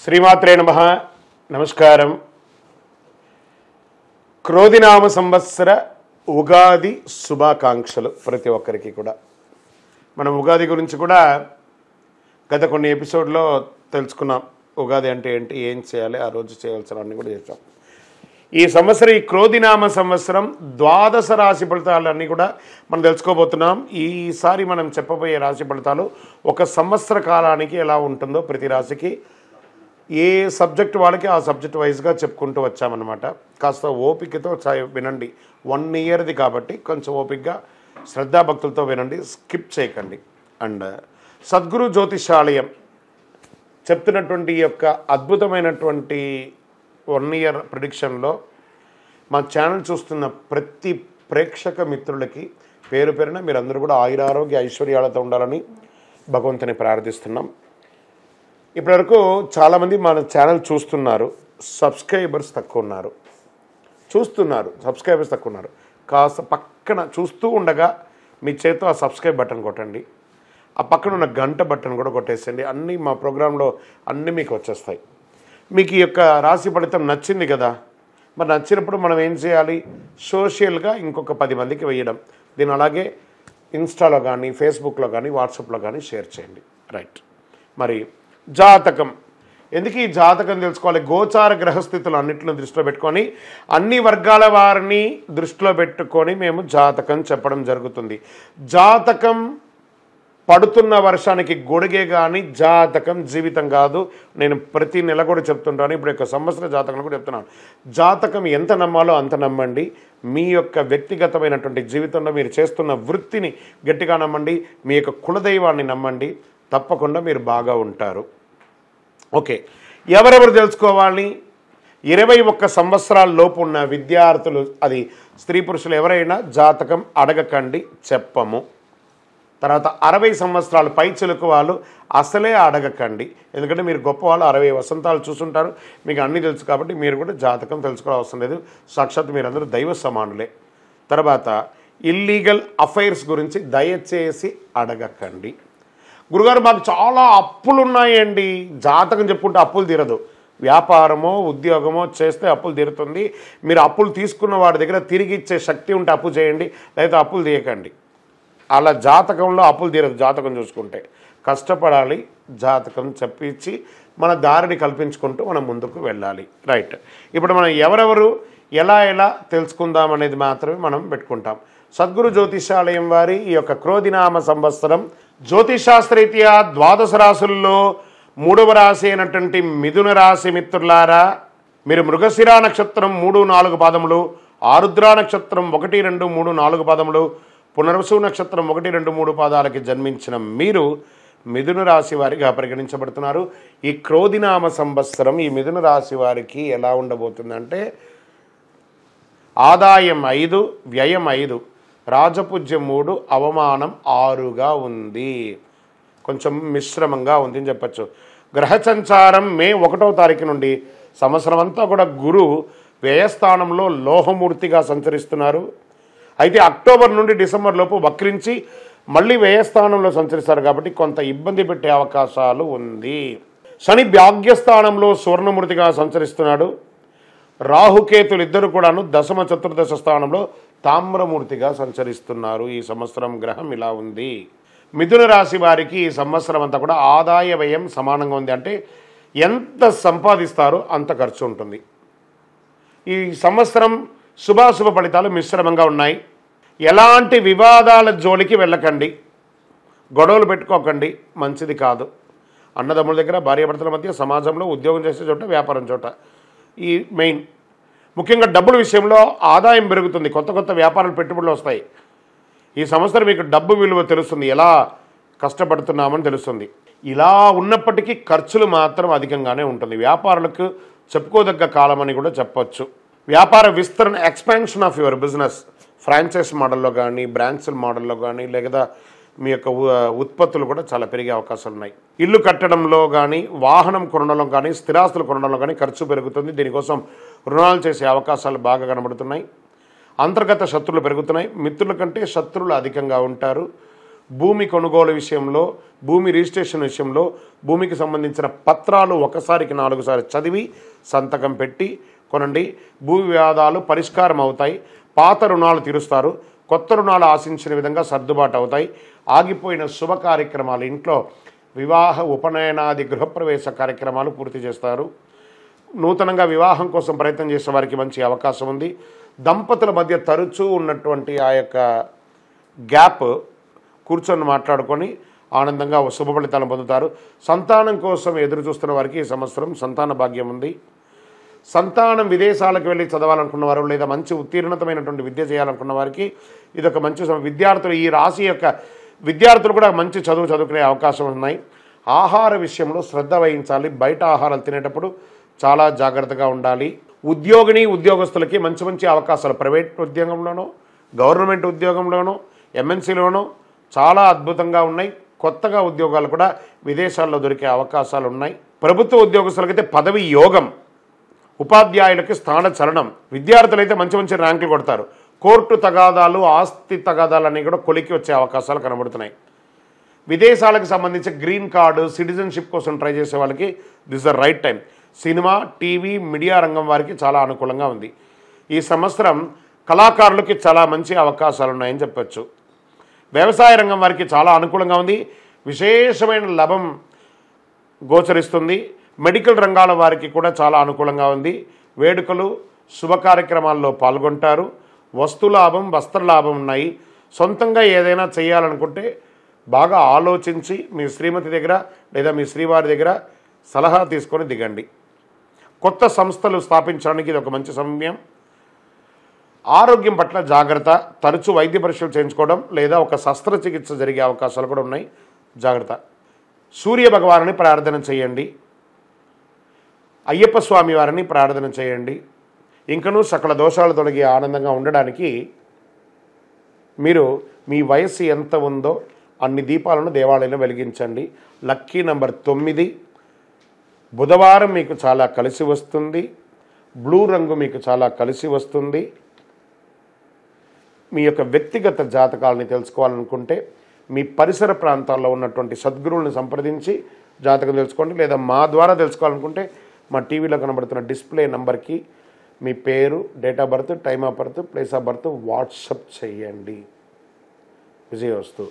శ్రీమాత్రే నమః. నమస్కారం. క్రోధినామ సంవత్సర ఉగాది శుభాకాంక్షలు ప్రతి ఒక్కరికి కూడా. మనం ఉగాది గురించి కూడా గత కొన్ని ఎపిసోడ్లో తెలుసుకున్నాం. ఉగాది అంటే ఏంటి, ఏం చేయాలి, ఆ రోజు చేయవలసినవన్నీ కూడా చేస్తాం. ఈ సంవత్సరం, ఈ క్రోధినామ సంవత్సరం ద్వాదశ రాశి ఫలితాలన్నీ కూడా మనం తెలుసుకోబోతున్నాం. ఈసారి మనం చెప్పబోయే రాశి ఫలితాలు ఒక సంవత్సర కాలానికి ఎలా ఉంటుందో ప్రతి రాశికి ఏ సబ్జెక్ట్ వాళ్ళకి ఆ సబ్జెక్ట్ వైజ్గా చెప్పుకుంటూ వచ్చామన్నమాట. కాస్త ఓపికతో వినండి. 1 ఇయర్ది కాబట్టి కొంచెం ఓపికగా శ్రద్ధాభక్తులతో వినండి, స్కిప్ చేయకండి. అండ్ సద్గురు జ్యోతిషాలయం చెప్తున్నటువంటి ఈ యొక్క అద్భుతమైనటువంటి 1 ఇయర్ ప్రిడిక్షన్లో మా ఛానల్ చూస్తున్న ప్రతి ప్రేక్షక మిత్రులకి పేరు పేరున మీరందరూ కూడా ఆయురారోగ్య ఐశ్వర్యాలతో ఉండాలని భగవంతుని ప్రార్థిస్తున్నాం. ఇప్పటివరకు చాలామంది మన ఛానల్ చూస్తున్నారు, సబ్స్క్రైబర్స్ తక్కువ ఉన్నారు. సబ్స్క్రైబర్స్ తక్కువ ఉన్నారు. కాస్త పక్కన చూస్తూ ఉండగా మీ చేతితో ఆ సబ్స్క్రైబ్ బటన్ కొట్టండి. ఆ పక్కన ఉన్న గంట బటన్ కూడా కొట్టేసండి. అన్నీ మా ప్రోగ్రాంలో అన్నీ మీకు వచ్చేస్తాయి. మీకు ఈ యొక్క రాశి ఫలితం నచ్చింది కదా, మరి నచ్చినప్పుడు మనం ఏం చేయాలి? సోషల్గా ఇంకొక 10 మందికి వేయడం. దీన్ని అలాగే ఇన్స్టాలో కానీ, ఫేస్బుక్లో కానీ, వాట్సాప్లో కానీ షేర్ చేయండి. రైట్. మరి జాతకం ఎందుకు ఈ జాతకం తెలుసుకోవాలి? గోచార గ్రహస్థితులు అన్నింటిని దృష్టిలో పెట్టుకొని, అన్ని వర్గాల వారిని దృష్టిలో పెట్టుకొని మేము జాతకం చెప్పడం జరుగుతుంది. జాతకం పడుతున్న వర్షానికి గొడుగే కానీ జాతకం జీవితం కాదు. నేను ప్రతి నెల కూడా చెప్తుంటాను, ఇప్పుడు యొక్క సంవత్సర జాతకం కూడా చెప్తున్నాను. జాతకం ఎంత నమ్మాలో అంత నమ్మండి. మీ యొక్క వ్యక్తిగతమైనటువంటి జీవితంలో మీరు చేస్తున్న వృత్తిని గట్టిగా నమ్మండి. మీ యొక్క కులదైవాన్ని నమ్మండి. తప్పకుండా మీరు బాగా ఉంటారు. ఓకే, ఎవరెవరు తెలుసుకోవాలి? 21 సంవత్సరాల లోపు ఉన్న విద్యార్థులు, అది స్త్రీ పురుషులు ఎవరైనా జాతకం అడగకండి, చెప్పము. తర్వాత 60 సంవత్సరాలు పైచిలుకు వాళ్ళు అసలే అడగకండి. ఎందుకంటే మీరు గొప్పవాళ్ళు, 60 వసంతాలు చూసుంటారు, మీకు అన్నీ తెలుసు కాబట్టి మీరు కూడా జాతకం తెలుసుకోవడం అవసరం లేదు. సాక్షాత్ మీరందరూ దైవ సమానులే. తర్వాత ఇల్లీగల్ అఫైర్స్ గురించి దయచేసి అడగకండి. గురుగారు మాకు చాలా అప్పులు ఉన్నాయండి. జాతకం చెప్పుకుంటే అప్పులు తీరదు. వ్యాపారమో ఉద్యోగమో చేస్తే అప్పులు తీరుతుంది. మీరు అప్పులు తీసుకున్న వాడి దగ్గర తిరిగి ఇచ్చే శక్తి ఉంటే అప్పు చేయండి, లేదా అప్పులు తీయకండి. అలా జాతకంలో అప్పులు తీరదు. జాతకం చూసుకుంటే కష్టపడాలి. జాతకం చెప్పించి మన దారిని కల్పించుకుంటూ మనం ముందుకు వెళ్ళాలి. రైట్. ఇప్పుడు మనం ఎవరెవరు ఎలా తెలుసుకుందాం అనేది మాత్రమే మనం పెట్టుకుంటాం. సద్గురు జ్యోతిషాలయం వారి ఈ యొక్క క్రోధినామ సంవత్సరం జ్యోతిషాస్త్రరీత్యా ద్వాదశ రాశుల్లో 3వ రాశి అయినటువంటి మిథున రాశి మిత్రులారా, మీరు మృగశిరా నక్షత్రం 3, 4 పాదములు, ఆరుద్ర నక్షత్రం 1, 2, 3, 4 పాదములు, పునర్వసు నక్షత్రం 1, 2, 3 పాదాలకి జన్మించిన మీరు మిథున రాశి వారిగా పరిగణించబడుతున్నారు. ఈ క్రోధినామ సంవత్సరం ఈ మిథున రాశి వారికి ఎలా ఉండబోతుందంటే, ఆదాయం 5, వ్యయం 5, రాజపూజ్యం 3, అవమానం 6గా ఉంది. కొంచెం మిశ్రమంగా ఉంది అని చెప్పచ్చు. గ్రహ సంచారం మే 1వ తారీఖు నుండి సంవత్సరం అంతా కూడా గురువు వ్యయస్థానంలో లోహమూర్తిగా సంచరిస్తున్నారు. అయితే అక్టోబర్ నుండి డిసెంబర్ లోపు వక్రించి మళ్ళీ వ్యయస్థానంలో సంచరిస్తారు కాబట్టి కొంత ఇబ్బంది పెట్టే అవకాశాలు ఉంది. శని భాగ్యస్థానంలో సువర్ణమూర్తిగా సంచరిస్తున్నాడు. రాహుకేతులు ఇద్దరు కూడాను దశమ చతుర్దశ స్థానంలో తామ్రమూర్తిగా సంచరిస్తున్నారు. ఈ సంవత్సరం గ్రహం ఇలా ఉంది. మిథున రాశి వారికి ఈ సంవత్సరం అంతా కూడా ఆదాయ వ్యయం సమానంగా ఉంది. అంటే ఎంత సంపాదిస్తారో అంత ఖర్చు ఉంటుంది. ఈ సంవత్సరం శుభాశుభ ఫలితాలు మిశ్రమంగా ఉన్నాయి. ఎలాంటి వివాదాల జోలికి వెళ్ళకండి, గొడవలు పెట్టుకోకండి, మంచిది కాదు. అన్నదమ్ముల దగ్గర, భార్యాభర్తల మధ్య, సమాజంలో, ఉద్యోగం చేసే చోట, వ్యాపారం చోట, ఈ మెయిన్ ముఖ్యంగా డబ్బుల విషయంలో ఆదాయం పెరుగుతుంది. కొత్త వ్యాపారాలు, పెట్టుబడులు వస్తాయి. ఈ సంవత్సరం మీకు డబ్బు విలువ తెలుస్తుంది, ఎలా కష్టపడుతున్నామని తెలుస్తుంది. ఇలా ఉన్నప్పటికీ ఖర్చులు మాత్రం అధికంగానే ఉంటుంది. వ్యాపారులకు చెప్పుకోదగ్గ కాలం అని కూడా చెప్పచ్చు. వ్యాపార విస్తరణ, expansion of your business, franchise మోడల్లో కానీ, బ్రాంచ్ల మోడల్లో కానీ, లేదా మీ యొక్క ఉత్పత్తులు కూడా చాలా పెరిగే అవకాశాలు ఉన్నాయి. ఇల్లు కట్టడంలో కానీ, వాహనం కొనడంలో కానీ, స్థిరాస్తులు కొనడంలో కానీ ఖర్చు పెరుగుతుంది. దీనికోసం రుణాలు చేసే అవకాశాలు బాగా కనబడుతున్నాయి. అంతర్గత శత్రువులు పెరుగుతున్నాయి. మిత్రుల కంటే శత్రువులు అధికంగా ఉంటారు. భూమి కొనుగోలు విషయంలో, భూమి రిజిస్ట్రేషన్ విషయంలో, భూమికి సంబంధించిన పత్రాలు ఒకసారికి 4 సార్లు చదివి సంతకం పెట్టి కొనండి. భూ వివాదాలు పరిష్కారం అవుతాయి. పాత రుణాలు తీరుస్తారు. కొత్త రుణాలు ఆశించిన విధంగా సర్దుబాటు అవుతాయి. ఆగిపోయిన శుభ కార్యక్రమాలు, ఇంట్లో వివాహ, ఉపనయనాది, గృహప్రవేశ కార్యక్రమాలు పూర్తి చేస్తారు. నూతనంగా వివాహం కోసం ప్రయత్నం చేసే వారికి మంచి అవకాశం ఉంది. దంపతుల మధ్య తరచూ ఉన్నటువంటి ఆ యొక్క గ్యాప్ కూర్చొని మాట్లాడుకొని ఆనందంగా శుభ ఫలితాలను పొందుతారు. సంతానం కోసం ఎదురు చూస్తున్న వారికి ఈ సంవత్సరం సంతాన భాగ్యం ఉంది. సంతానం విదేశాలకు వెళ్ళి చదవాలనుకున్న వారు లేదా మంచి ఉత్తీర్ణతమైనటువంటి విద్య చేయాలనుకున్న వారికి ఇదొక మంచి విద్యార్థులు, ఈ రాశి యొక్క విద్యార్థులు కూడా మంచి చదువుకునే అవకాశం ఉన్నాయి. ఆహార విషయంలో శ్రద్ధ వహించాలి. బయట ఆహారాలు తినేటప్పుడు చాలా జాగ్రత్తగా ఉండాలి. ఉద్యోగస్తులకి మంచి అవకాశాలు ప్రైవేట్ ఉద్యోగంలోనో, గవర్నమెంట్ ఉద్యోగంలోనో, ఎంఎన్సీలోనో చాలా అద్భుతంగా ఉన్నాయి. కొత్తగా ఉద్యోగాలు కూడా విదేశాల్లో దొరికే అవకాశాలు ఉన్నాయి. ప్రభుత్వ ఉద్యోగస్తులకైతే పదవి యోగం, ఉపాధ్యాయులకి స్థాన చలనం, విద్యార్థులైతే మంచి ర్యాంకులు కొడతారు. కోర్టు తగాదాలు, ఆస్తి తగాదాలు అన్నీ కూడా కొలికి వచ్చే అవకాశాలు కనబడుతున్నాయి. విదేశాలకు సంబంధించి గ్రీన్ కార్డు, సిటిజన్షిప్ కోసం ట్రై చేసే వాళ్ళకి this the right time. Cinema, TV, media రంగం వారికి చాలా అనుకూలంగా ఉంది. ఈ సంవత్సరం కళాకారులకి చాలా మంచి అవకాశాలు ఉన్నాయని చెప్పచ్చు. వ్యవసాయ రంగం వారికి చాలా అనుకూలంగా ఉంది. విశేషమైన లాభం గోచరిస్తుంది. మెడికల్ రంగాల వారికి కూడా చాలా అనుకూలంగా ఉంది. వేడుకలు, శుభ కార్యక్రమాల్లో పాల్గొంటారు. వస్తులాభం, వస్త్రలాభం ఉన్నాయి. సొంతంగా ఏదైనా చేయాలనుకుంటే బాగా ఆలోచించి మీ శ్రీమతి దగ్గర లేదా మీ శ్రీవారి దగ్గర సలహా తీసుకొని దిగండి. కొత్త సంస్థలు స్థాపించడానికి ఇది ఒక మంచి సమయం. ఆరోగ్యం పట్ల జాగ్రత్త. తరచూ వైద్య పరీక్షలు చేయించుకోవడం లేదా ఒక శస్త్రచికిత్స జరిగే అవకాశాలు కూడా ఉన్నాయి. జాగ్రత్త. సూర్య భగవానుని ప్రార్థన చేయండి. అయ్యప్ప స్వామి వారిని ప్రార్థన చేయండి. ఇంకనూ సకల దోషాలు తొలగి ఆనందంగా ఉండడానికి మీరు మీ వయస్సు ఎంత ఉందో అన్ని దీపాలను దేవాలయంలో వెలిగించండి. Lucky number 9. బుధవారం మీకు చాలా కలిసి వస్తుంది. బ్లూ రంగు మీకు చాలా కలిసి వస్తుంది. మీ యొక్క వ్యక్తిగత జాతకాలని తెలుసుకోవాలనుకుంటే మీ పరిసర ప్రాంతాల్లో ఉన్నటువంటి సద్గురువులను సంప్రదించి జాతకం తెలుసుకోండి. లేదా మా ద్వారా తెలుసుకోవాలనుకుంటే మా టీవీలో కనబడుతున్న డిస్ప్లే నంబర్కి మీ పేరు, date of birth, time of birth, place of birth WhatsApp చేయండి. విజయవస్తు.